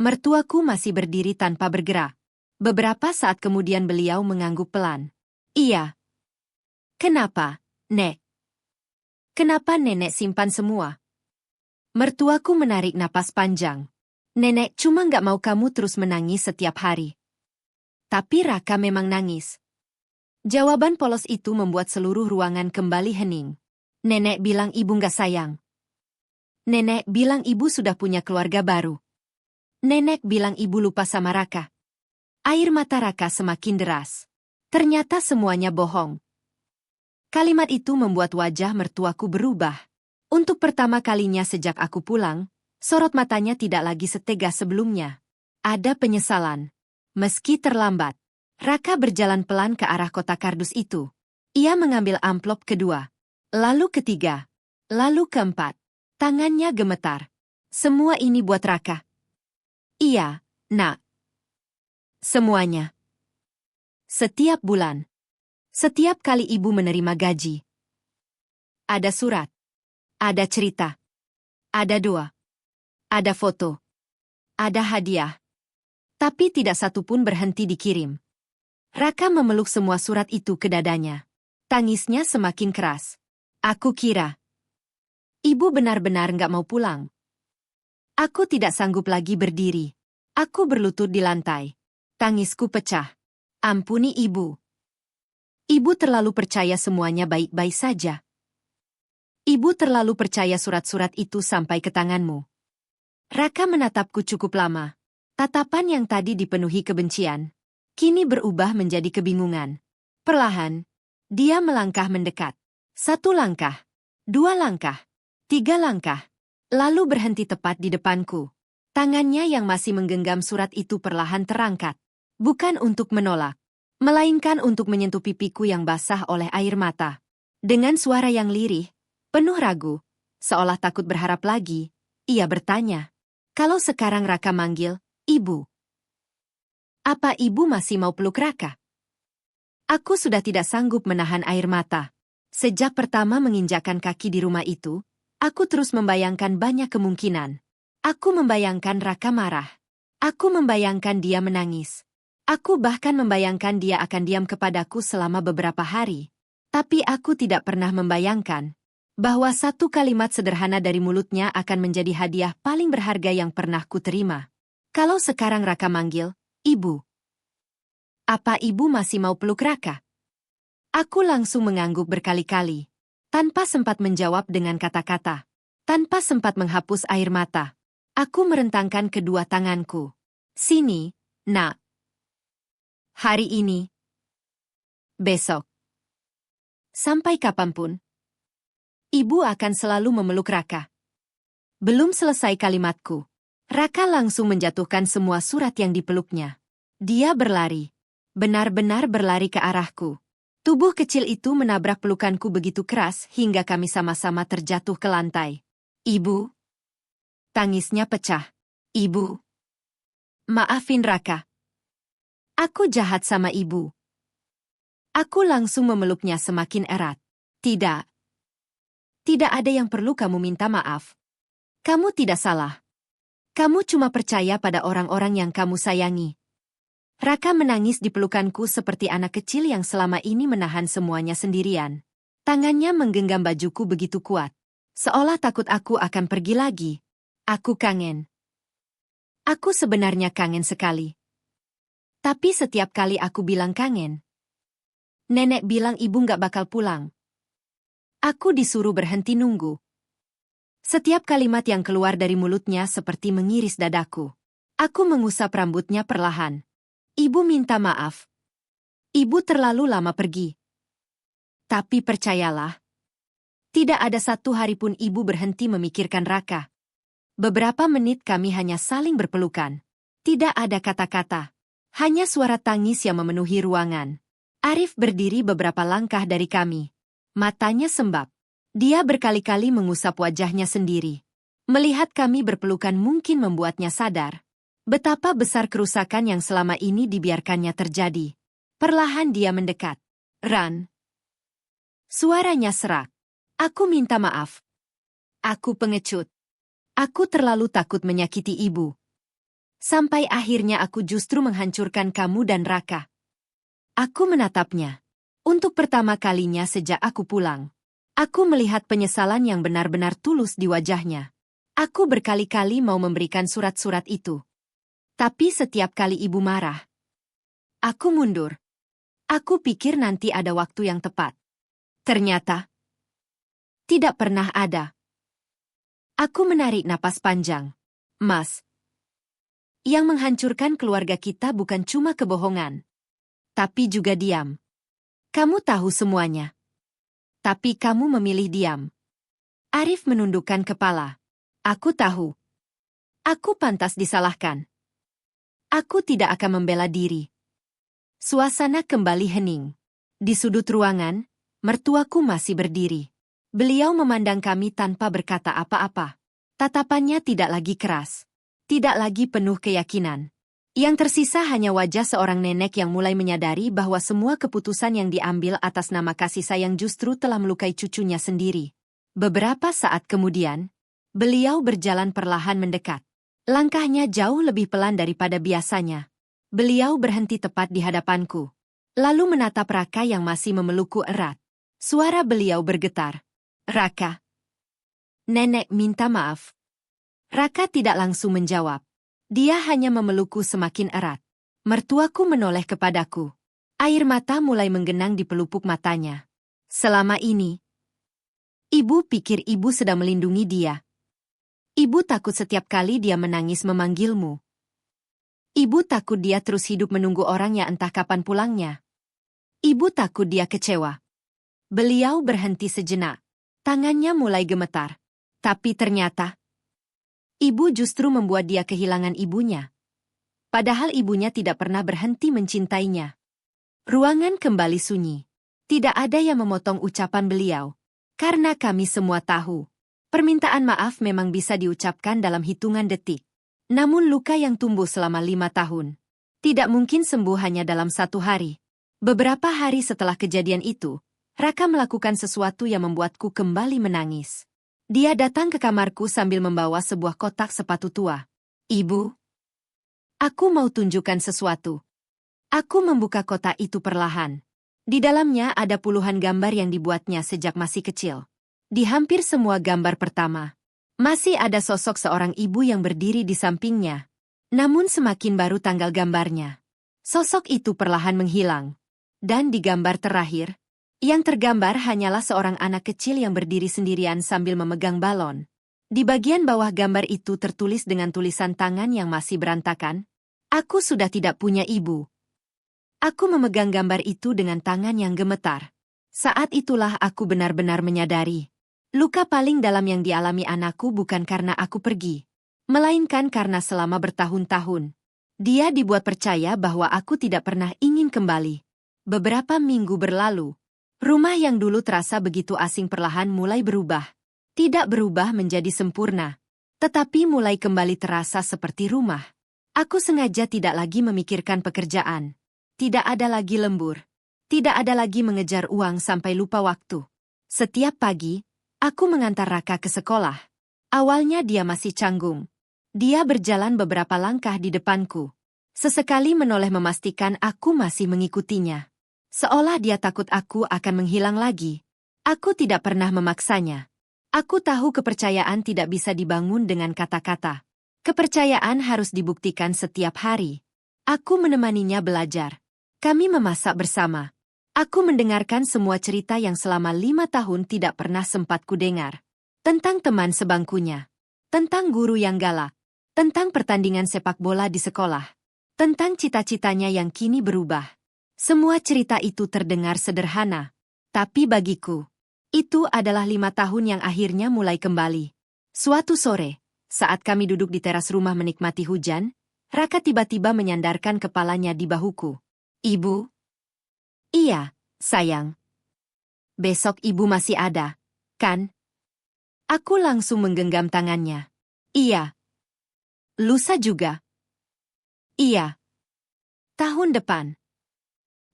Mertuaku masih berdiri tanpa bergerak. Beberapa saat kemudian beliau mengangguk pelan. Iya. Kenapa, Nek? Kenapa nenek simpan semua? Mertuaku menarik napas panjang. Nenek cuma nggak mau kamu terus menangis setiap hari. Tapi Raka memang nangis. Jawaban polos itu membuat seluruh ruangan kembali hening. Nenek bilang ibu nggak sayang. Nenek bilang ibu sudah punya keluarga baru. Nenek bilang ibu lupa sama Raka. Air mata Raka semakin deras. Ternyata semuanya bohong. Kalimat itu membuat wajah mertuaku berubah. Untuk pertama kalinya sejak aku pulang, sorot matanya tidak lagi setegas sebelumnya. Ada penyesalan. Meski terlambat, Raka berjalan pelan ke arah kotak kardus itu. Ia mengambil amplop kedua, lalu ketiga, lalu keempat. Tangannya gemetar. Semua ini buat Raka. Iya, Nak. Semuanya. Setiap bulan. Setiap kali ibu menerima gaji. Ada surat. Ada cerita. Ada doa. Ada foto. Ada hadiah. Tapi tidak satu pun berhenti dikirim. Raka memeluk semua surat itu ke dadanya. Tangisnya semakin keras. Aku kira ibu benar-benar nggak mau pulang. Aku tidak sanggup lagi berdiri. Aku berlutut di lantai. Tangisku pecah. Ampuni ibu. Ibu terlalu percaya semuanya baik-baik saja. Ibu terlalu percaya surat-surat itu sampai ke tanganmu. Raka menatapku cukup lama. Tatapan yang tadi dipenuhi kebencian, kini berubah menjadi kebingungan. Perlahan, dia melangkah mendekat. 1 langkah, 2 langkah, 3 langkah, lalu berhenti tepat di depanku. Tangannya yang masih menggenggam surat itu perlahan terangkat. Bukan untuk menolak, melainkan untuk menyentuh pipiku yang basah oleh air mata. Dengan suara yang lirih, penuh ragu, seolah takut berharap lagi, ia bertanya, kalau sekarang Raka manggil, Ibu. Apa ibu masih mau peluk Raka? Aku sudah tidak sanggup menahan air mata. Sejak pertama menginjakkan kaki di rumah itu, aku terus membayangkan banyak kemungkinan. Aku membayangkan Raka marah. Aku membayangkan dia menangis. Aku bahkan membayangkan dia akan diam kepadaku selama beberapa hari. Tapi aku tidak pernah membayangkan bahwa satu kalimat sederhana dari mulutnya akan menjadi hadiah paling berharga yang pernah kuterima. Kalau sekarang Raka manggil, Ibu. Apa ibu masih mau peluk Raka? Aku langsung mengangguk berkali-kali, tanpa sempat menjawab dengan kata-kata. Tanpa sempat menghapus air mata. Aku merentangkan kedua tanganku. Sini, Nak. Hari ini. Besok. Sampai kapanpun. Ibu akan selalu memeluk Raka. Belum selesai kalimatku. Raka langsung menjatuhkan semua surat yang dipeluknya. Dia berlari. Benar-benar berlari ke arahku. Tubuh kecil itu menabrak pelukanku begitu keras hingga kami sama-sama terjatuh ke lantai. Ibu. Tangisnya pecah. Ibu. Maafin Raka. Aku jahat sama ibu. Aku langsung memeluknya semakin erat. Tidak. Tidak ada yang perlu kamu minta maaf. Kamu tidak salah. Kamu cuma percaya pada orang-orang yang kamu sayangi. Raka menangis di pelukanku seperti anak kecil yang selama ini menahan semuanya sendirian. Tangannya menggenggam bajuku begitu kuat. Seolah takut aku akan pergi lagi. Aku kangen. Aku sebenarnya kangen sekali. Tapi setiap kali aku bilang kangen, nenek bilang ibu nggak bakal pulang. Aku disuruh berhenti nunggu. Setiap kalimat yang keluar dari mulutnya seperti mengiris dadaku. Aku mengusap rambutnya perlahan. Ibu minta maaf. Ibu terlalu lama pergi. Tapi percayalah, tidak ada satu hari pun ibu berhenti memikirkan Raka. Beberapa menit kami hanya saling berpelukan. Tidak ada kata-kata. Hanya suara tangis yang memenuhi ruangan. Arif berdiri beberapa langkah dari kami. Matanya sembab. Dia berkali-kali mengusap wajahnya sendiri. Melihat kami berpelukan mungkin membuatnya sadar betapa besar kerusakan yang selama ini dibiarkannya terjadi. Perlahan dia mendekat. Ran. Suaranya serak. Aku minta maaf. Aku pengecut. Aku terlalu takut menyakiti ibu. Sampai akhirnya aku justru menghancurkan kamu dan Raka. Aku menatapnya. Untuk pertama kalinya sejak aku pulang. Aku melihat penyesalan yang benar-benar tulus di wajahnya. Aku berkali-kali mau memberikan surat-surat itu. Tapi setiap kali ibu marah, aku mundur. Aku pikir nanti ada waktu yang tepat. Ternyata, tidak pernah ada. Aku menarik napas panjang. Mas, yang menghancurkan keluarga kita bukan cuma kebohongan, tapi juga diam. Kamu tahu semuanya. Tapi kamu memilih diam. Arif menundukkan kepala. Aku tahu. Aku pantas disalahkan. Aku tidak akan membela diri. Suasana kembali hening. Di sudut ruangan, mertuaku masih berdiri. Beliau memandang kami tanpa berkata apa-apa. Tatapannya tidak lagi keras. Tidak lagi penuh keyakinan. Yang tersisa hanya wajah seorang nenek yang mulai menyadari bahwa semua keputusan yang diambil atas nama kasih sayang justru telah melukai cucunya sendiri. Beberapa saat kemudian, beliau berjalan perlahan mendekat. Langkahnya jauh lebih pelan daripada biasanya. Beliau berhenti tepat di hadapanku. Lalu menatap Raka yang masih memelukku erat. Suara beliau bergetar. Raka. Nenek minta maaf. Raka tidak langsung menjawab. Dia hanya memelukku semakin erat. Mertuaku menoleh kepadaku. Air mata mulai menggenang di pelupuk matanya. Selama ini, ibu pikir ibu sedang melindungi dia. Ibu takut setiap kali dia menangis memanggilmu. Ibu takut dia terus hidup menunggu orangnya entah kapan pulangnya. Ibu takut dia kecewa. Beliau berhenti sejenak. Tangannya mulai gemetar. Tapi ternyata, ibu justru membuat dia kehilangan ibunya. Padahal ibunya tidak pernah berhenti mencintainya. Ruangan kembali sunyi. Tidak ada yang memotong ucapan beliau. Karena kami semua tahu. Permintaan maaf memang bisa diucapkan dalam hitungan detik. Namun luka yang tumbuh selama 5 tahun tidak mungkin sembuh hanya dalam 1 hari. Beberapa hari setelah kejadian itu, Raka melakukan sesuatu yang membuatku kembali menangis. Dia datang ke kamarku sambil membawa sebuah kotak sepatu tua. Ibu, aku mau tunjukkan sesuatu. Aku membuka kotak itu perlahan. Di dalamnya ada puluhan gambar yang dibuatnya sejak masih kecil. Di hampir semua gambar pertama, masih ada sosok seorang ibu yang berdiri di sampingnya. Namun semakin baru tanggal gambarnya, sosok itu perlahan menghilang. Dan di gambar terakhir, yang tergambar hanyalah seorang anak kecil yang berdiri sendirian sambil memegang balon. Di bagian bawah gambar itu tertulis dengan tulisan tangan yang masih berantakan, "Aku sudah tidak punya ibu." Aku memegang gambar itu dengan tangan yang gemetar. Saat itulah aku benar-benar menyadari. Luka paling dalam yang dialami anakku bukan karena aku pergi, melainkan karena selama bertahun-tahun dia dibuat percaya bahwa aku tidak pernah ingin kembali. Beberapa minggu berlalu, rumah yang dulu terasa begitu asing perlahan mulai berubah. Tidak berubah menjadi sempurna, tetapi mulai kembali terasa seperti rumah. Aku sengaja tidak lagi memikirkan pekerjaan. Tidak ada lagi lembur. Tidak ada lagi mengejar uang sampai lupa waktu. Setiap pagi, aku mengantar Raka ke sekolah. Awalnya dia masih canggung. Dia berjalan beberapa langkah di depanku. Sesekali menoleh memastikan aku masih mengikutinya. Seolah dia takut aku akan menghilang lagi. Aku tidak pernah memaksanya. Aku tahu kepercayaan tidak bisa dibangun dengan kata-kata. Kepercayaan harus dibuktikan setiap hari. Aku menemaninya belajar. Kami memasak bersama. Aku mendengarkan semua cerita yang selama 5 tahun tidak pernah sempat kudengar. Tentang teman sebangkunya. Tentang guru yang galak. Tentang pertandingan sepak bola di sekolah. Tentang cita-citanya yang kini berubah. Semua cerita itu terdengar sederhana. Tapi bagiku, itu adalah 5 tahun yang akhirnya mulai kembali. Suatu sore, saat kami duduk di teras rumah menikmati hujan, Raka tiba-tiba menyandarkan kepalanya di bahuku. Ibu? Iya, sayang. Besok ibu masih ada, kan? Aku langsung menggenggam tangannya. Iya. Lusa juga? Iya. Tahun depan.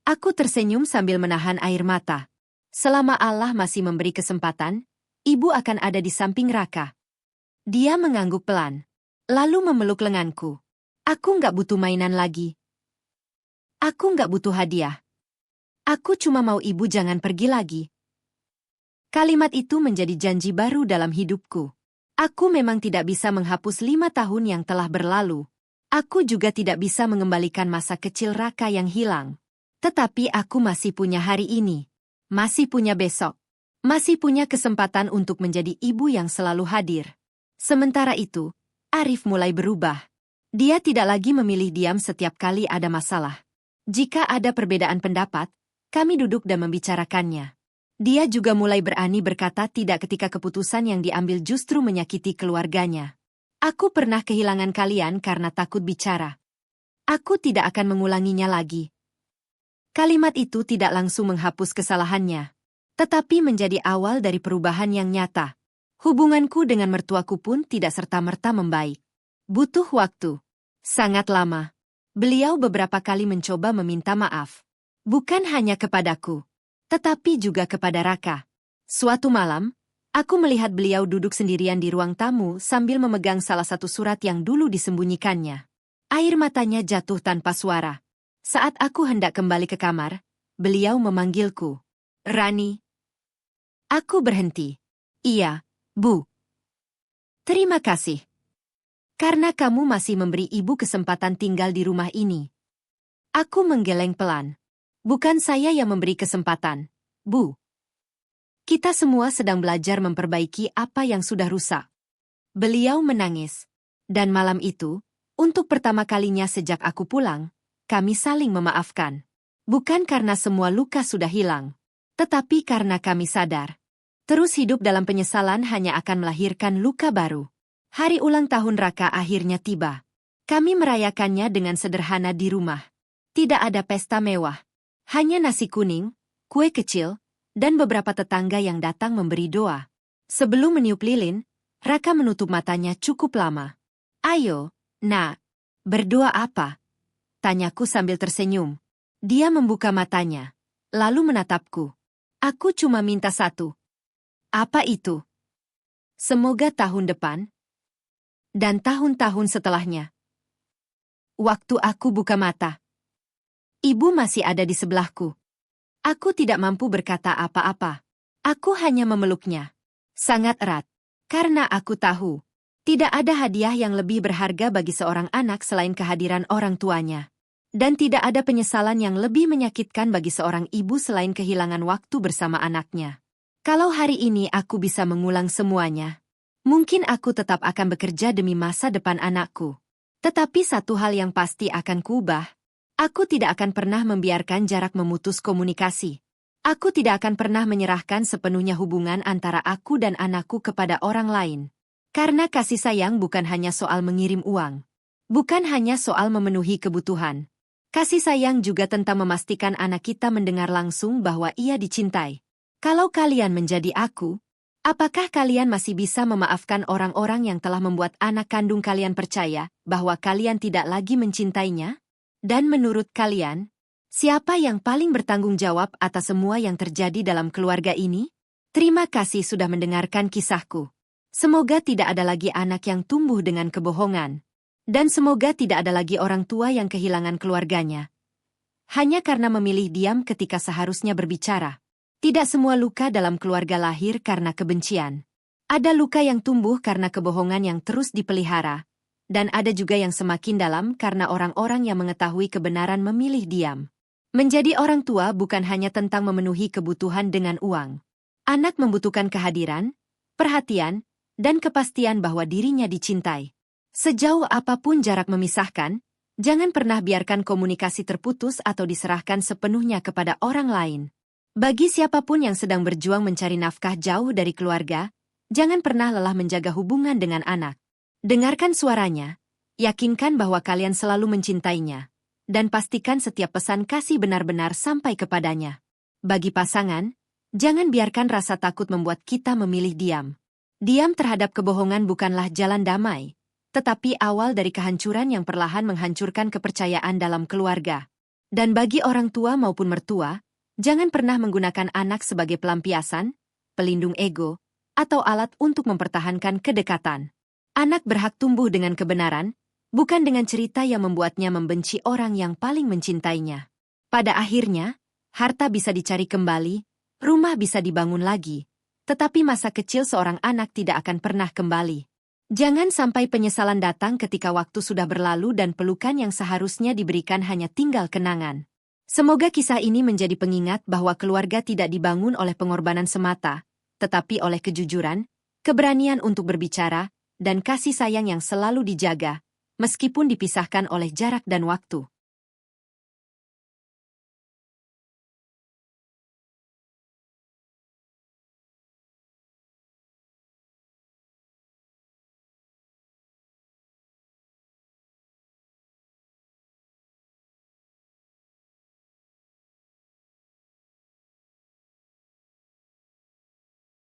Aku tersenyum sambil menahan air mata. Selama Allah masih memberi kesempatan, ibu akan ada di samping Raka. Dia mengangguk pelan, lalu memeluk lenganku. Aku nggak butuh mainan lagi. Aku nggak butuh hadiah. Aku cuma mau ibu jangan pergi lagi. Kalimat itu menjadi janji baru dalam hidupku. Aku memang tidak bisa menghapus 5 tahun yang telah berlalu. Aku juga tidak bisa mengembalikan masa kecil Raka yang hilang. Tetapi aku masih punya hari ini. Masih punya besok. Masih punya kesempatan untuk menjadi ibu yang selalu hadir. Sementara itu, Arif mulai berubah. Dia tidak lagi memilih diam setiap kali ada masalah. Jika ada perbedaan pendapat, kami duduk dan membicarakannya. Dia juga mulai berani berkata tidak ketika keputusan yang diambil justru menyakiti keluarganya. Aku pernah kehilangan kalian karena takut bicara. Aku tidak akan mengulanginya lagi. Kalimat itu tidak langsung menghapus kesalahannya, tetapi menjadi awal dari perubahan yang nyata. Hubunganku dengan mertuaku pun tidak serta-merta membaik. Butuh waktu. Sangat lama. Beliau beberapa kali mencoba meminta maaf. Bukan hanya kepadaku, tetapi juga kepada Raka. Suatu malam, aku melihat beliau duduk sendirian di ruang tamu sambil memegang salah satu surat yang dulu disembunyikannya. Air matanya jatuh tanpa suara. Saat aku hendak kembali ke kamar, beliau memanggilku. Rani. Aku berhenti. Iya, Bu. Terima kasih. Karena kamu masih memberi ibu kesempatan tinggal di rumah ini. Aku menggeleng pelan. Bukan saya yang memberi kesempatan, Bu. Kita semua sedang belajar memperbaiki apa yang sudah rusak. Beliau menangis. Dan malam itu, untuk pertama kalinya sejak aku pulang, kami saling memaafkan. Bukan karena semua luka sudah hilang, tetapi karena kami sadar. Terus hidup dalam penyesalan hanya akan melahirkan luka baru. Hari ulang tahun Raka akhirnya tiba. Kami merayakannya dengan sederhana di rumah. Tidak ada pesta mewah. Hanya nasi kuning, kue kecil, dan beberapa tetangga yang datang memberi doa. Sebelum meniup lilin, Raka menutup matanya cukup lama. Ayo, Nak, berdoa apa? Tanyaku sambil tersenyum. Dia membuka matanya, lalu menatapku. Aku cuma minta satu. Apa itu? Semoga tahun depan dan tahun-tahun setelahnya. Waktu aku buka mata, ibu masih ada di sebelahku. Aku tidak mampu berkata apa-apa. Aku hanya memeluknya. Sangat erat. Karena aku tahu, tidak ada hadiah yang lebih berharga bagi seorang anak selain kehadiran orang tuanya. Dan tidak ada penyesalan yang lebih menyakitkan bagi seorang ibu selain kehilangan waktu bersama anaknya. Kalau hari ini aku bisa mengulang semuanya, mungkin aku tetap akan bekerja demi masa depan anakku. Tetapi satu hal yang pasti akan kuubah. Aku tidak akan pernah membiarkan jarak memutus komunikasi. Aku tidak akan pernah menyerahkan sepenuhnya hubungan antara aku dan anakku kepada orang lain. Karena kasih sayang bukan hanya soal mengirim uang. Bukan hanya soal memenuhi kebutuhan. Kasih sayang juga tentang memastikan anak kita mendengar langsung bahwa ia dicintai. Kalau kalian menjadi aku, apakah kalian masih bisa memaafkan orang-orang yang telah membuat anak kandung kalian percaya bahwa kalian tidak lagi mencintainya? Dan menurut kalian, siapa yang paling bertanggung jawab atas semua yang terjadi dalam keluarga ini? Terima kasih sudah mendengarkan kisahku. Semoga tidak ada lagi anak yang tumbuh dengan kebohongan. Dan semoga tidak ada lagi orang tua yang kehilangan keluarganya. Hanya karena memilih diam ketika seharusnya berbicara. Tidak semua luka dalam keluarga lahir karena kebencian. Ada luka yang tumbuh karena kebohongan yang terus dipelihara. Dan ada juga yang semakin dalam karena orang-orang yang mengetahui kebenaran memilih diam. Menjadi orang tua bukan hanya tentang memenuhi kebutuhan dengan uang. Anak membutuhkan kehadiran, perhatian, dan kepastian bahwa dirinya dicintai. Sejauh apapun jarak memisahkan, jangan pernah biarkan komunikasi terputus atau diserahkan sepenuhnya kepada orang lain. Bagi siapapun yang sedang berjuang mencari nafkah jauh dari keluarga, jangan pernah lelah menjaga hubungan dengan anak. Dengarkan suaranya, yakinkan bahwa kalian selalu mencintainya, dan pastikan setiap pesan kasih benar-benar sampai kepadanya. Bagi pasangan, jangan biarkan rasa takut membuat kita memilih diam. Diam terhadap kebohongan bukanlah jalan damai, tetapi awal dari kehancuran yang perlahan menghancurkan kepercayaan dalam keluarga. Dan bagi orang tua maupun mertua, jangan pernah menggunakan anak sebagai pelampiasan, pelindung ego, atau alat untuk mempertahankan kedekatan. Anak berhak tumbuh dengan kebenaran, bukan dengan cerita yang membuatnya membenci orang yang paling mencintainya. Pada akhirnya, harta bisa dicari kembali, rumah bisa dibangun lagi, tetapi masa kecil seorang anak tidak akan pernah kembali. Jangan sampai penyesalan datang ketika waktu sudah berlalu dan pelukan yang seharusnya diberikan hanya tinggal kenangan. Semoga kisah ini menjadi pengingat bahwa keluarga tidak dibangun oleh pengorbanan semata, tetapi oleh kejujuran, keberanian untuk berbicara, dan kasih sayang yang selalu dijaga, meskipun dipisahkan oleh jarak dan waktu.